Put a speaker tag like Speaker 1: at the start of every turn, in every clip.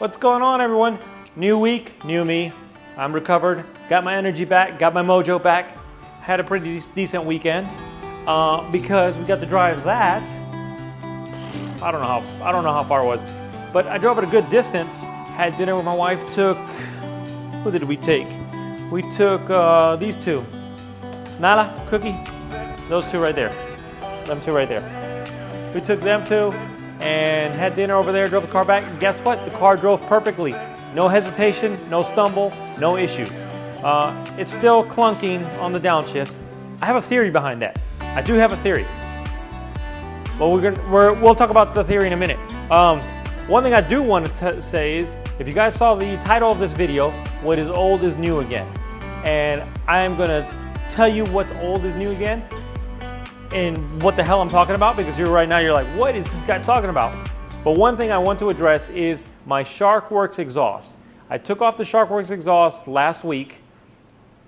Speaker 1: What's going on, everyone? New week, new me. I'm recovered, got my energy back, got my mojo back. Had a pretty decent weekend because we got to drive that. I don't know how far it was, but I drove it a good distance. Had dinner with my wife. Who did we take? We took these two. Nala, Cookie, those two right there. Them two right there. We took them two and had dinner over there, drove the car back, and guess what? The car drove perfectly. No hesitation, no stumble, no issues. It's still clunking on the downshifts. I have a theory behind that. I do have a theory. Well, we'll talk about the theory in a minute. One thing I do want to say is, if you guys saw the title of this video, what is old is new again. And I am gonna tell you what's old is new again and what the hell I'm talking about, because right now you're like, what is this guy talking about? But one thing I want to address is my SharkWerks exhaust. I took off the SharkWerks exhaust last week,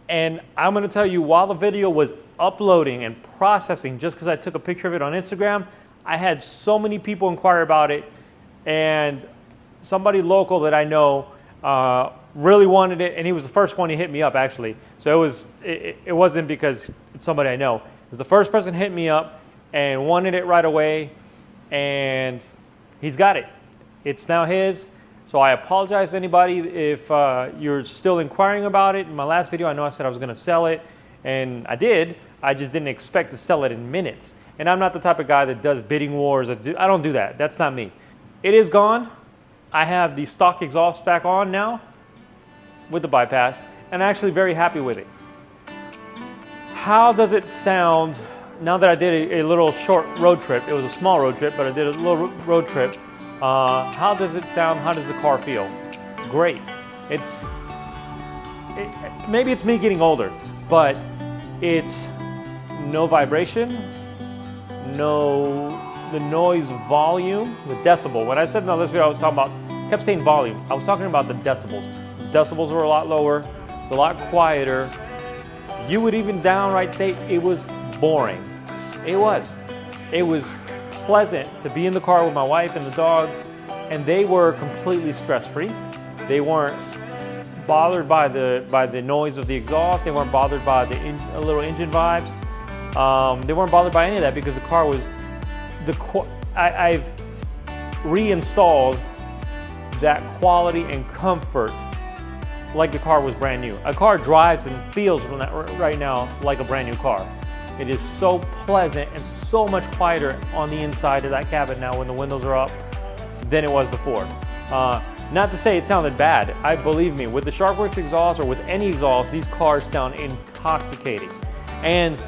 Speaker 1: and I'm gonna tell you, while the video was uploading and processing, just because I took a picture of it on Instagram, I had so many people inquire about it, and somebody local that I know really wanted it, and he was the first one to hit me up, actually. So it wasn't because it's somebody I know. It was the first person hit me up and wanted it right away, and he's got it. It's now his. So I apologize to anybody if you're still inquiring about it. In my last video, I know I said I was going to sell it, and I did. I just didn't expect to sell it in minutes. And I'm not the type of guy that does bidding wars. I don't do that. That's not me. It is gone. I have the stock exhaust back on now with the bypass, and I'm actually very happy with it. How does it sound now that I did a little short road trip? It was a small road trip, but I did a little road trip. How does it sound? How does the car feel? Great. Maybe it's me getting older, but it's no vibration, the noise volume, the decibel. When I said in this video, I was talking about, kept saying volume. I was talking about the decibels. The decibels were a lot lower. It's a lot quieter. You would even downright say it was boring. It was pleasant to be in the car with my wife and the dogs, and they were completely stress-free. They weren't bothered by the noise of the exhaust. They weren't bothered by the little engine vibes. They weren't bothered by any of that because the car was I've reinstalled that quality and comfort like the car was brand new. A car drives and feels right now like a brand new car. It is so pleasant and so much quieter on the inside of that cabin now when the windows are up than it was before. Not to say it sounded bad. Believe me, with the SharkWerks exhaust or with any exhaust, these cars sound intoxicating. And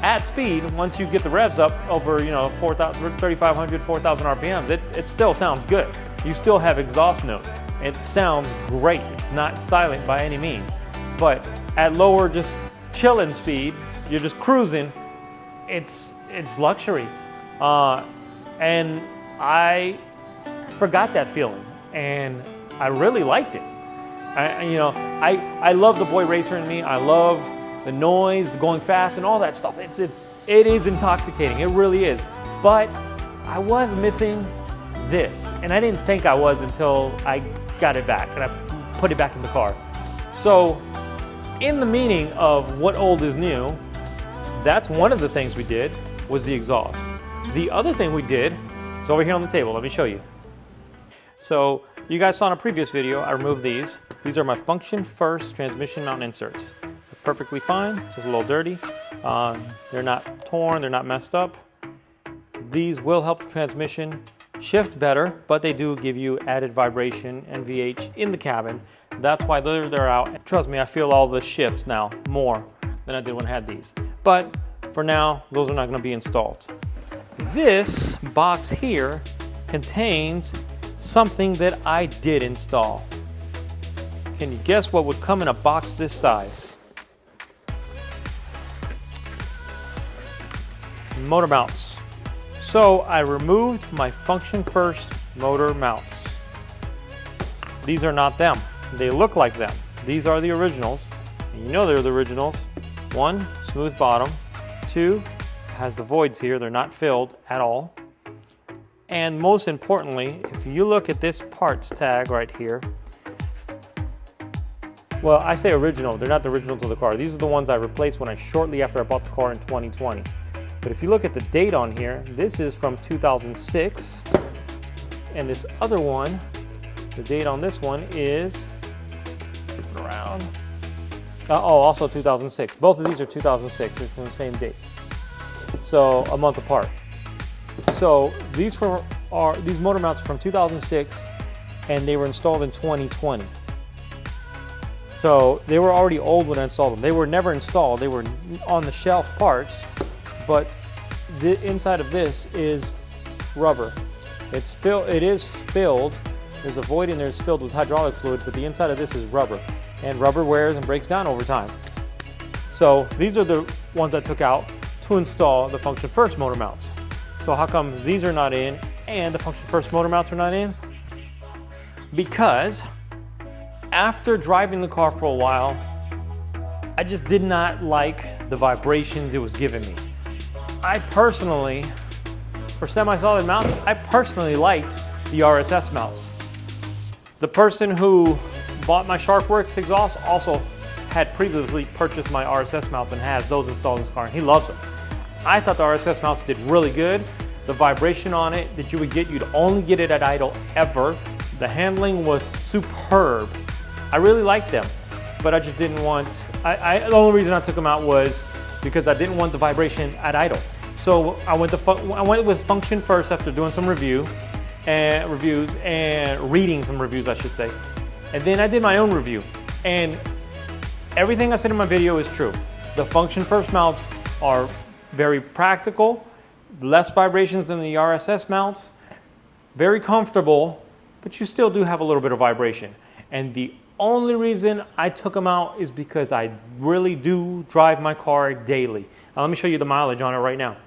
Speaker 1: at speed, once you get the revs up over 3,500, 4,000 RPMs, it still sounds good. You still have exhaust notes. It sounds great. It's not silent by any means. But at lower, just chilling speed, you're just cruising, it's luxury. And I forgot that feeling, and I really liked it. I love the boy racer in me. I love the noise, the going fast, and all that stuff. It is intoxicating. It really is. But I was missing this, and I didn't think I was until I got it back and I put it back in the car. So, in the meaning of what old is new, that's one of the things we did was the exhaust. The other thing we did is over here on the table. Let me show you. So, you guys saw in a previous video, I removed these. These are my Function First transmission mount inserts. They're perfectly fine, just a little dirty. They're not torn, they're not messed up. These will help the transmission shift better, but they do give you added vibration and VH in the cabin. That's why they're out. Trust me, I feel all the shifts now more than I did when I had these. But for now, those are not going to be installed. This box here contains something that I did install. Can you guess what would come in a box this size? Motor mounts. So I removed my Function First motor mounts. These are not them. They look like them. These are the originals. And you know they're the originals. 1, smooth bottom. 2, has the voids here. They're not filled at all. And most importantly, if you look at this parts tag right here, well, I say original, they're not the originals of the car. These are the ones I replaced shortly after I bought the car in 2020. But if you look at the date on here, this is from 2006. And this other one, the date on this one is around, also 2006. Both of these are 2006, they're from the same date. So a month apart. So these motor mounts from 2006, and they were installed in 2020. So they were already old when I installed them. They were never installed, they were on the shelf parts, but the inside of this is rubber. It is filled, there's a void in there, it's filled with hydraulic fluid, but the inside of this is rubber. And rubber wears and breaks down over time. So these are the ones I took out to install the Function First motor mounts. So how come these are not in and the Function First motor mounts are not in? Because after driving the car for a while, I just did not like the vibrations it was giving me. I personally, for semi-solid mounts, I personally liked the RSS mounts. The person who bought my SharkWerks exhaust also had previously purchased my RSS mounts and has those installed in his car, and he loves them. I thought the RSS mounts did really good. The vibration on it that you would get, you'd only get it at idle ever. The handling was superb. I really liked them, but I just didn't want, the only reason I took them out was because I didn't want the vibration at idle. So I went with Function First after doing some reviews and reading some reviews, I should say. And then I did my own review, and everything I said in my video is true. The Function First mounts are very practical, less vibrations than the RSS mounts, very comfortable, but you still do have a little bit of vibration. And the only reason I took them out is because I really do drive my car daily. Now let me show you the mileage on it right now.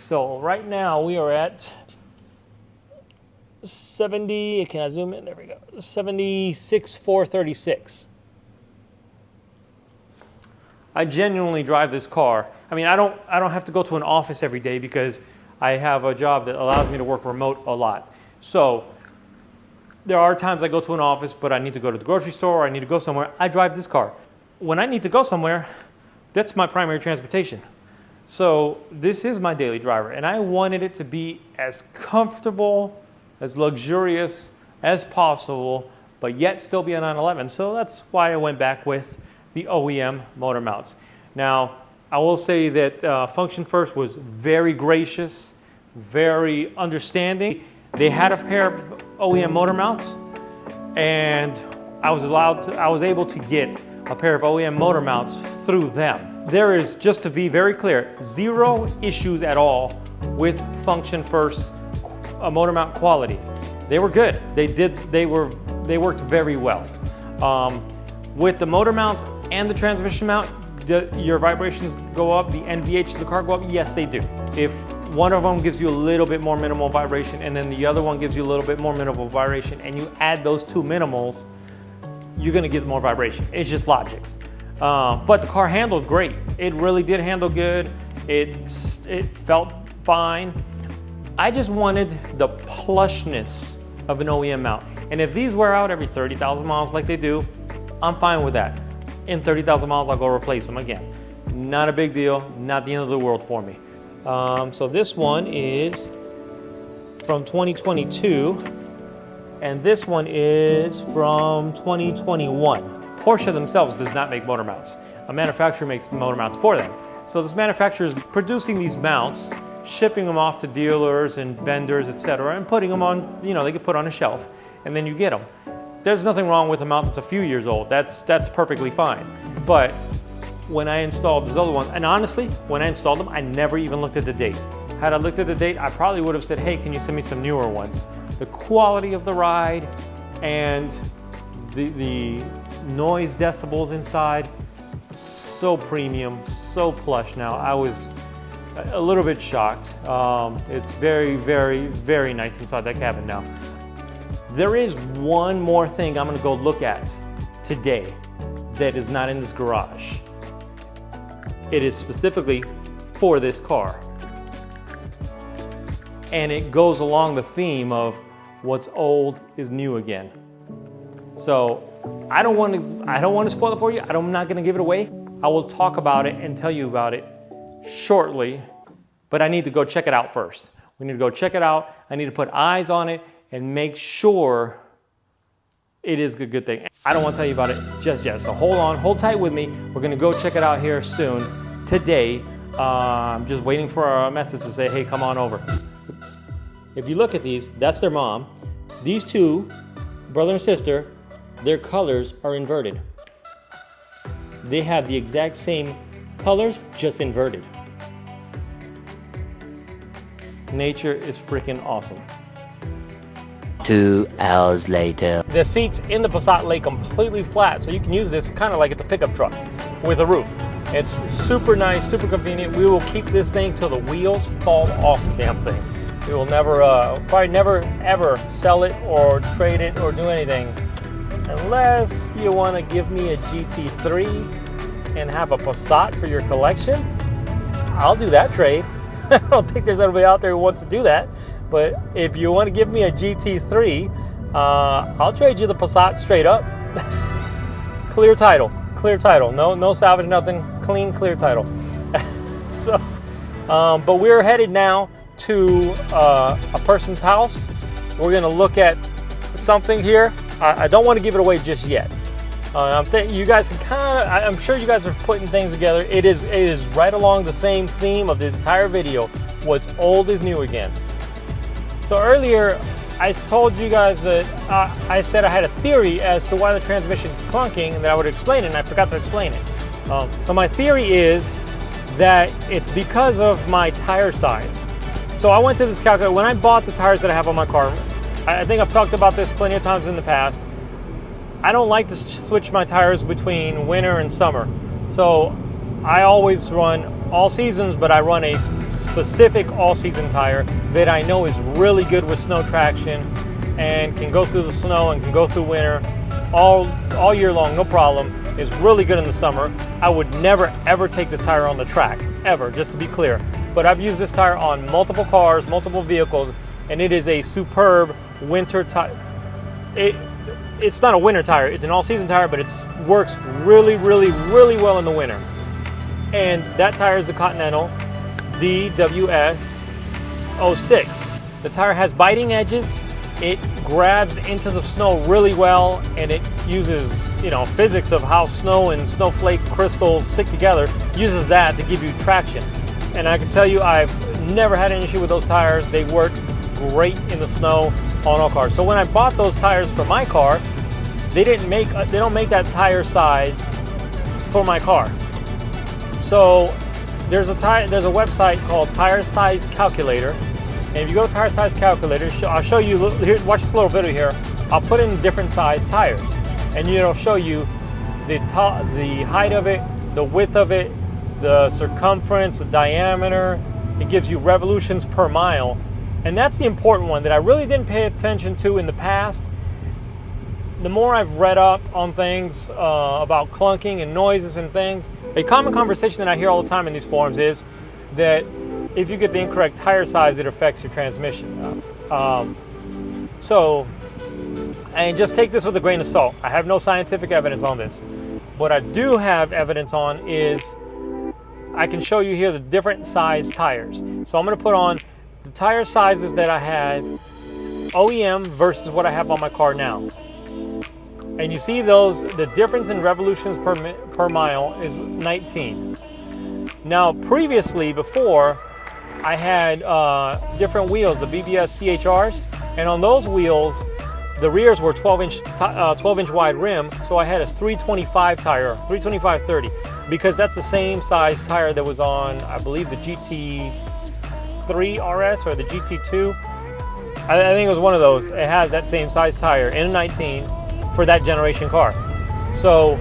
Speaker 1: So right now we are at 70, can I zoom in? There we go, 76,436. I genuinely drive this car. I mean, I don't have to go to an office every day because I have a job that allows me to work remote a lot. So there are times I go to an office, but I need to go to the grocery store, or I need to go somewhere. I drive this car. When I need to go somewhere, that's my primary transportation. So this is my daily driver, and I wanted it to be as comfortable, as luxurious as possible, but yet still be a 911. So that's why I went back with the OEM motor mounts. Now, I will say that Function First was very gracious, very understanding. They had a pair of OEM motor mounts, and I was able to get a pair of OEM motor mounts through them. There is, just to be very clear, zero issues at all with Function First motor mount qualities. They were good. They worked very well. With the motor mounts and the transmission mount, your vibrations go up, the NVH of the car go up? Yes, they do. If one of them gives you a little bit more minimal vibration and then the other one gives you a little bit more minimal vibration, and you add those two minimals, you're gonna get more vibration. It's just logics. But the car handled great. It really did handle good. It felt fine. I just wanted the plushness of an OEM mount. And if these wear out every 30,000 miles like they do, I'm fine with that. In 30,000 miles, I'll go replace them again. Not a big deal, not the end of the world for me. So this one is from 2022, and this one is from 2021. Porsche themselves does not make motor mounts. A manufacturer makes the motor mounts for them. So this manufacturer is producing these mounts, shipping them off to dealers and vendors, etc., and putting them on, they get put on a shelf, and then you get them. There's nothing wrong with a mount that's a few years old. That's perfectly fine. But when I installed these other ones, and honestly, when I installed them, I never even looked at the date. Had I looked at the date, I probably would have said, hey, can you send me some newer ones? The quality of the ride and the noise decibels inside, so premium, so plush now. I was a little bit shocked. It's very, very, very nice inside that cabin now. There is one more thing I'm gonna go look at today that is not in this garage. It is specifically for this car. and it goes along the theme of what's old is new again. So I don't want to spoil it for you. I'm not going to give it away. I will talk about it and tell you about it shortly, but I need to go check it out first. We need to go check it out. I need to put eyes on it and make sure it is a good thing. I don't want to tell you about it just yet, so hold tight with me. We're going to go check it out here soon, today. I'm just waiting for a message to say, hey, come on over. If you look at these, that's their mom. These two, brother and sister, their colors are inverted. They have the exact same colors, just inverted. Nature is freaking awesome.
Speaker 2: 2 hours later.
Speaker 1: The seats in the Passat lay completely flat, so you can use this kind of like it's a pickup truck with a roof. It's super nice, super convenient. We will keep this thing till the wheels fall off the damn thing. We will never, probably never ever sell it or trade it or do anything. Unless you want to give me a GT3 and have a Passat for your collection, I'll do that trade. I don't think there's anybody out there who wants to do that. But if you want to give me a GT3, I'll trade you the Passat straight up. Clear title, no salvage, nothing, clean, clear title. So, but we're headed now to a person's house. We're gonna look at something here. I don't want to give it away just yet. You guys can I'm sure you guys are putting things together. It is right along the same theme of the entire video. What's old is new again. So earlier, I told you guys that I said I had a theory as to why the transmission is clunking and that I would explain it, and I forgot to explain it. So my theory is that it's because of my tire size. So I went to this calculator. When I bought the tires that I have on my car, I think I've talked about this plenty of times in the past. I don't like to switch my tires between winter and summer. So I always run all seasons, but I run a specific all-season tire that I know is really good with snow traction and can go through the snow and can go through winter all year long, no problem. It's really good in the summer. I would never ever take this tire on the track, ever, just to be clear. But I've used this tire on multiple cars, multiple vehicles, and it is a superb winter tire. It's not a winter tire, it's an all-season tire, but it works really, really, really well in the winter. And that tire is the Continental DWS 06. The tire has biting edges, it grabs into the snow really well, and it uses, physics of how snow and snowflake crystals stick together, uses that to give you traction. And I can tell you, I've never had an issue with those tires. They work great in the snow on all cars. So when I bought those tires for my car, they don't make that tire size for my car. So there's a website called Tire Size Calculator, and if you go to Tire Size Calculator, I'll show you. Here, watch this little video here. I'll put in different size tires, and it'll show you the height of it, the width of it, the circumference, the diameter. It gives you revolutions per mile, and that's the important one that I really didn't pay attention to in the past. The more I've read up on things about clunking and noises and things, a common conversation that I hear all the time in these forums is that if you get the incorrect tire size, it affects your transmission. And just take this with a grain of salt. I have no scientific evidence on this. What I do have evidence on is I can show you here the different size tires. So I'm going to put on the tire sizes that I had OEM versus what I have on my car now. And you see the difference in revolutions per mile is 19. Now previously, before, I had different wheels, the BBS CHRs, and on those wheels, the rears were 12-inch wide rim, so I had a 325 tire, 325/30, because that's the same size tire that was on, I believe, the GT3 RS or the GT2. I think it was one of those. It has that same size tire in a 19 for that generation car. So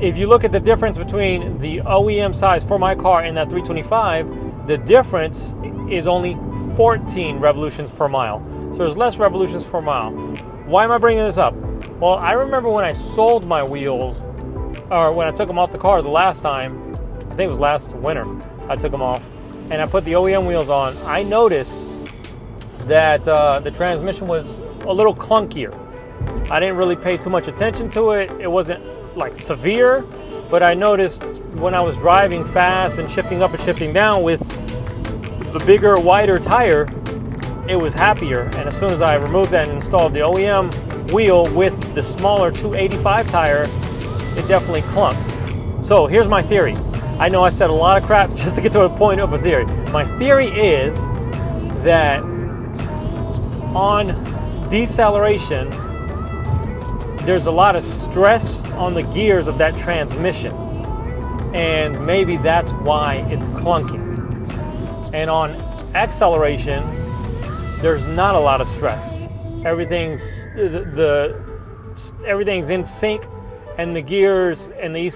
Speaker 1: if you look at the difference between the OEM size for my car and that 325, the difference is only 14 revolutions per mile. So there's less revolutions per mile. Why am I bringing this up? Well, I remember when I sold my wheels, or when I took them off the car the last time, I think it was last winter, I took them off. and I put the OEM wheels on, I noticed that the transmission was a little clunkier. I didn't really pay too much attention to it. It wasn't like severe, but I noticed when I was driving fast and shifting up and shifting down with the bigger, wider tire, it was happier. And as soon as I removed that and installed the OEM wheel with the smaller 285 tire, it definitely clunked. So here's my theory. I know I said a lot of crap just to get to a point of a theory. My theory is that on deceleration, there's a lot of stress on the gears of that transmission, and maybe that's why it's clunky. And on acceleration, there's not a lot of stress. Everything's everything's in sync, and the gears and the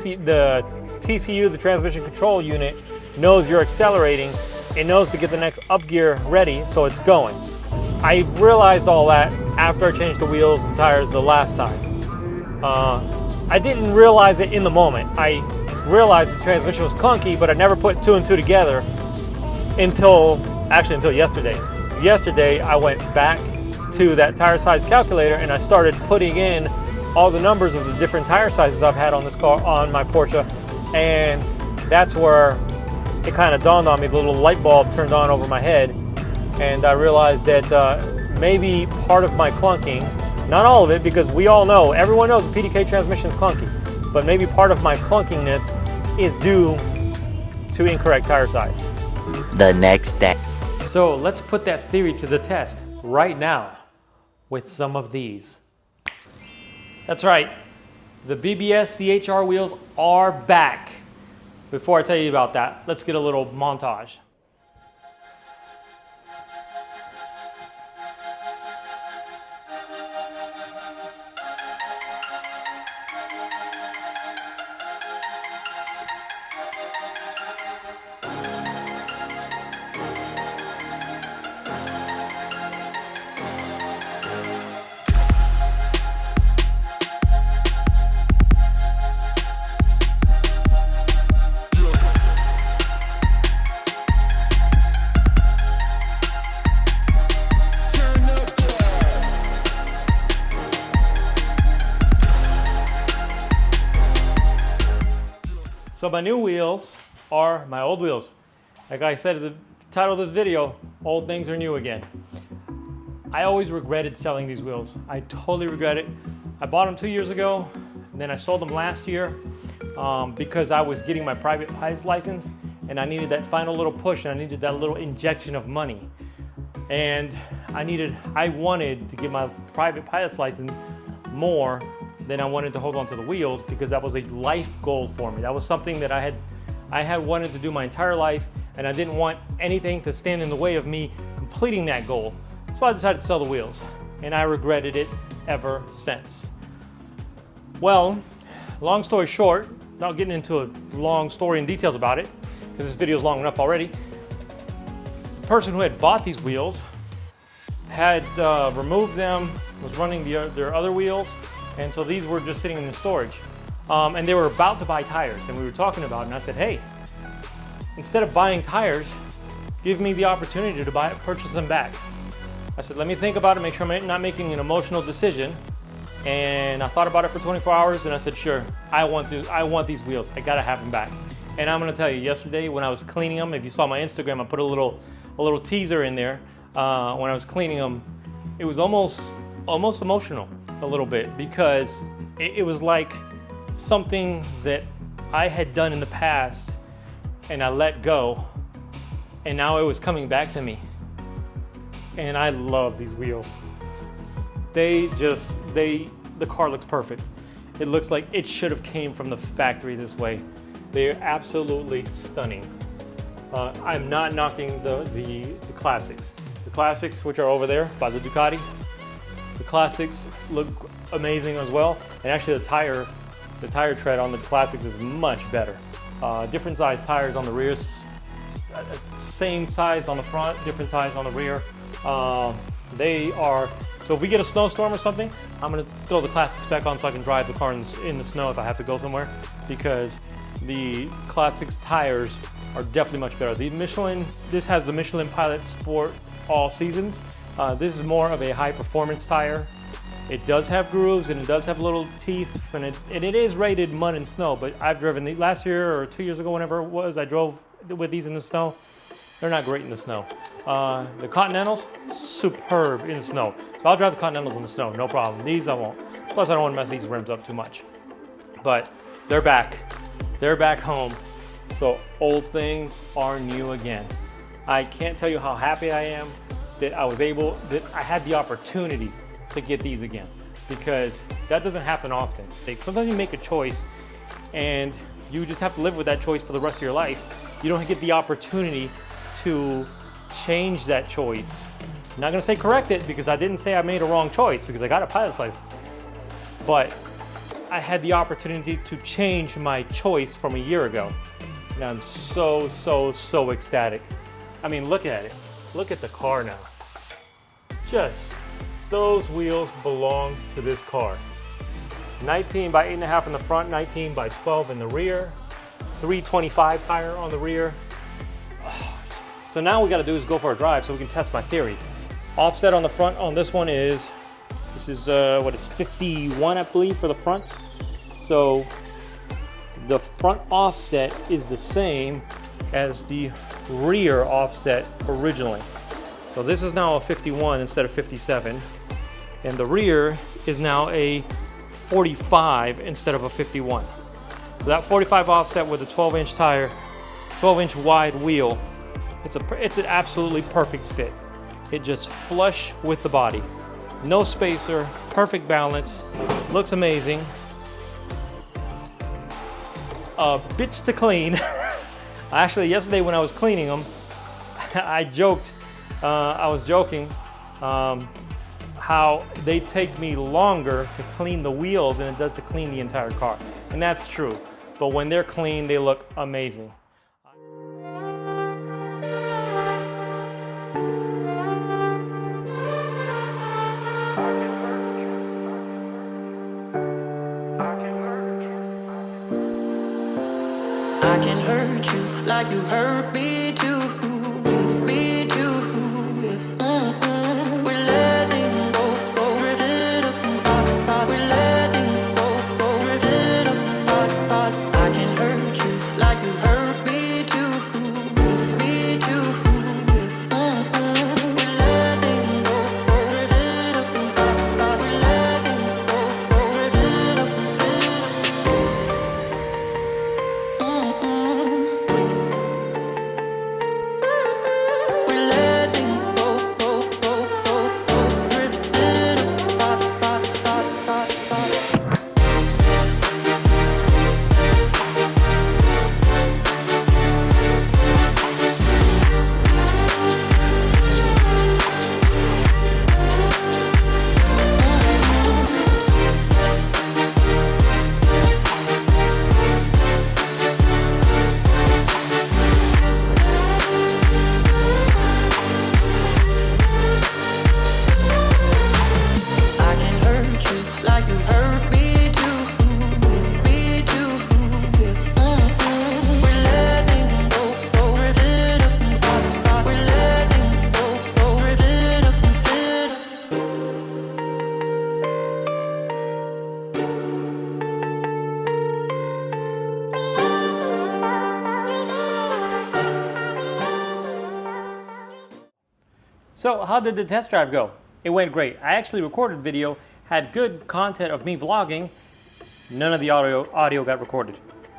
Speaker 1: TCU, the transmission control unit, knows you're accelerating. It knows to get the next up gear ready, so it's going. I realized all that after I changed the wheels and tires the last time. I didn't realize it in the moment. I realized the transmission was clunky, but I never put two and two together until yesterday. Yesterday, I went back to that tire size calculator and I started putting in all the numbers of the different tire sizes I've had on this car, on my Porsche, and that's where it kind of dawned on me. The little light bulb turned on over my head, and I realized that maybe part of my clunking, not all of it, because we all know, everyone knows the PDK transmission is clunky, but maybe part of my clunkiness is due to incorrect tire size.
Speaker 2: The next day.
Speaker 1: So let's put that theory to the test right now with some of these. That's right, the BBS CHR wheels are back. Before I tell you about that, let's get a little montage. So my new wheels are my old wheels. Like I said in the title of this video, old things are new again. I always regretted selling these wheels. I totally regret it. I bought them 2 years ago, and then I sold them last year because I was getting my private pilot's license, and I needed that final little push, and I needed that little injection of money. And I wanted to get my private pilot's license more than I wanted to hold on to the wheels, because that was a life goal for me. That was something that I had wanted to do my entire life, and I didn't want anything to stand in the way of me completing that goal. So I decided to sell the wheels, and I regretted it ever since. Well, long story short, not getting into a long story and details about it, because this video is long enough already, the person who had bought these wheels had removed them, was running their other wheels, and so these were just sitting in the storage. And they were about to buy tires, and we were talking about it, and I said, hey, instead of buying tires, give me the opportunity to purchase them back. I said, let me think about it, make sure I'm not making an emotional decision. And I thought about it for 24 hours, and I said, sure, I want these wheels. I gotta have them back. And I'm gonna tell you, yesterday when I was cleaning them, if you saw my Instagram, I put a little teaser in there. When I was cleaning them, it was almost emotional a little bit, because it was like something that I had done in the past and I let go, and now it was coming back to me. And I love these wheels. The car looks perfect. It looks like it should have came from the factory this way. They're absolutely stunning. I'm not knocking the classics. The classics, which are over there by the Ducati, the classics look amazing as well. And actually the tire tread on the classics is much better. Different size tires on the rear, same size on the front, different size on the rear. So if we get a snowstorm or something, I'm gonna throw the classics back on so I can drive the car in the snow if I have to go somewhere, because the classics tires are definitely much better. The Michelin, this has the Michelin Pilot Sport All Seasons. This is more of a high performance tire. It does have grooves and it does have little teeth, and it is rated mud and snow, but I've driven the last year or 2 years ago, whenever it was, I drove with these in the snow. They're not great in the snow. The Continentals, superb in the snow. So I'll drive the Continentals in the snow, no problem. These I won't. Plus I don't want to mess these rims up too much. But they're back. They're back home. So old things are new again. I can't tell you how happy I am that I had the opportunity to get these again, because that doesn't happen often. Like, sometimes you make a choice and you just have to live with that choice for the rest of your life. You don't get the opportunity to change that choice. I'm not gonna say correct it, because I didn't say I made a wrong choice, because I got a pilot's license. But I had the opportunity to change my choice from a year ago. And I'm so, so, so ecstatic. I mean, look at it. Look at the car now. Just, those wheels belong to this car. 19 by 8.5 in the front, 19 by 12 in the rear, 325 tire on the rear. So now what we gotta do is go for a drive so we can test my theory. Offset on the front on this one is, what is 51, I believe, for the front. So the front offset is the same as the rear offset originally. So this is now a 51 instead of 57. And the rear is now a 45 instead of a 51. So that 45 offset with a 12-inch tire, 12-inch wide wheel, it's an absolutely perfect fit. It just flush with the body. No spacer, perfect balance, looks amazing. Bitch to clean. Actually, yesterday when I was cleaning them, I was joking how they take me longer to clean the wheels than it does to clean the entire car. And that's true. But when they're clean, they look amazing.
Speaker 3: I can hurt you like you hurt me too, me too. We're letting go, drifting apart. We're letting go, drifting apart. I can hurt you like you hurt me too, me too. We're letting go, drifting apart. We're letting go, drifting apart.
Speaker 1: So how did the test drive go? It went great. I actually recorded video, had good content of me vlogging. None of the audio got recorded.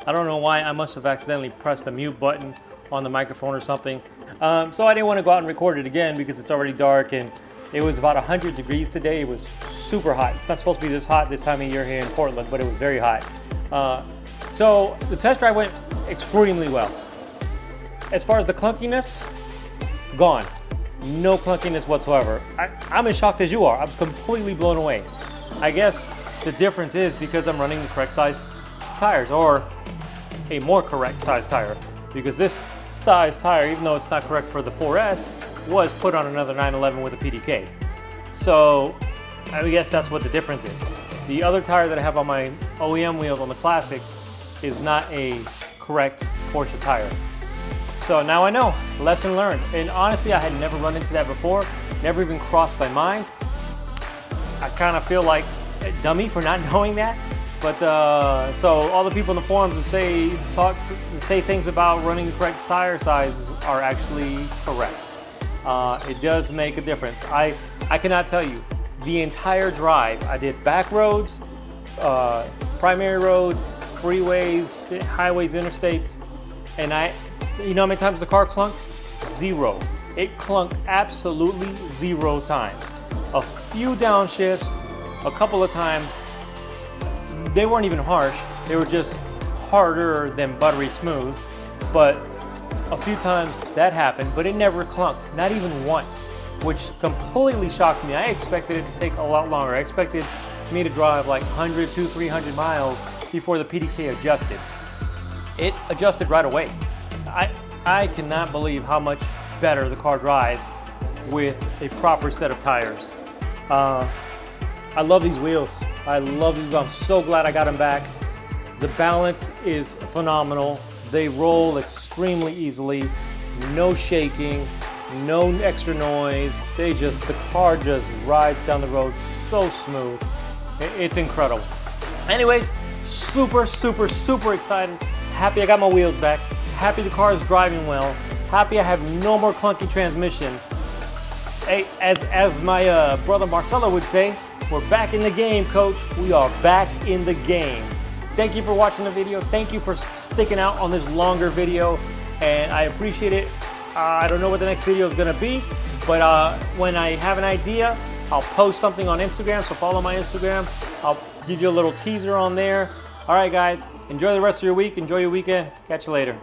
Speaker 1: I don't know why. I must have accidentally pressed the mute button on the microphone or something. So I didn't want to go out and record it again because it's already dark and it was about 100 degrees today. It was super hot. It's not supposed to be this hot this time of year here in Portland, but it was very hot. So the test drive went extremely well. As far as the clunkiness, gone. No clunkiness whatsoever. I'm as shocked as you are. I'm completely blown away. I guess the difference is because I'm running the correct size tires, or a more correct size tire, because this size tire, even though it's not correct for the 4S, was put on another 911 with a PDK. So I guess that's what the difference is. The other tire that I have on my OEM wheels on the Classics is not a correct Porsche tire. So now I know, lesson learned. And honestly, I had never run into that before, never even crossed my mind. I kind of feel like a dummy for not knowing that. But so all the people in the forums that say things about running the correct tire sizes are actually correct. It does make a difference. I cannot tell you, the entire drive, I did back roads, primary roads, freeways, highways, interstates, and you know how many times the car clunked? 0. It clunked absolutely 0 times. A few downshifts, a couple of times. They weren't even harsh, they were just harder than buttery smooth. But a few times that happened, but it never clunked, not even once, which completely shocked me. I expected it to take a lot longer. I expected me to drive like 100 to 300 miles before the PDK adjusted. It adjusted right away. I cannot believe how much better the car drives with a proper set of tires. I love these wheels. I love these. I'm so glad I got them back. The balance is phenomenal. They roll extremely easily. No shaking, no extra noise. The car just rides down the road so smooth. It's incredible. Anyways, super excited. Happy I got my wheels back. Happy the car is driving well. Happy I have no more clunky transmission. Hey, as my brother Marcelo would say, we're back in the game, coach. We are back in the game. Thank you for watching the video. Thank you for sticking out on this longer video, and I appreciate it. I don't know what the next video is gonna be, but when I have an idea, I'll post something on Instagram, so follow my Instagram. I'll give you a little teaser on there. All right, guys, enjoy the rest of your week. Enjoy your weekend. Catch you later.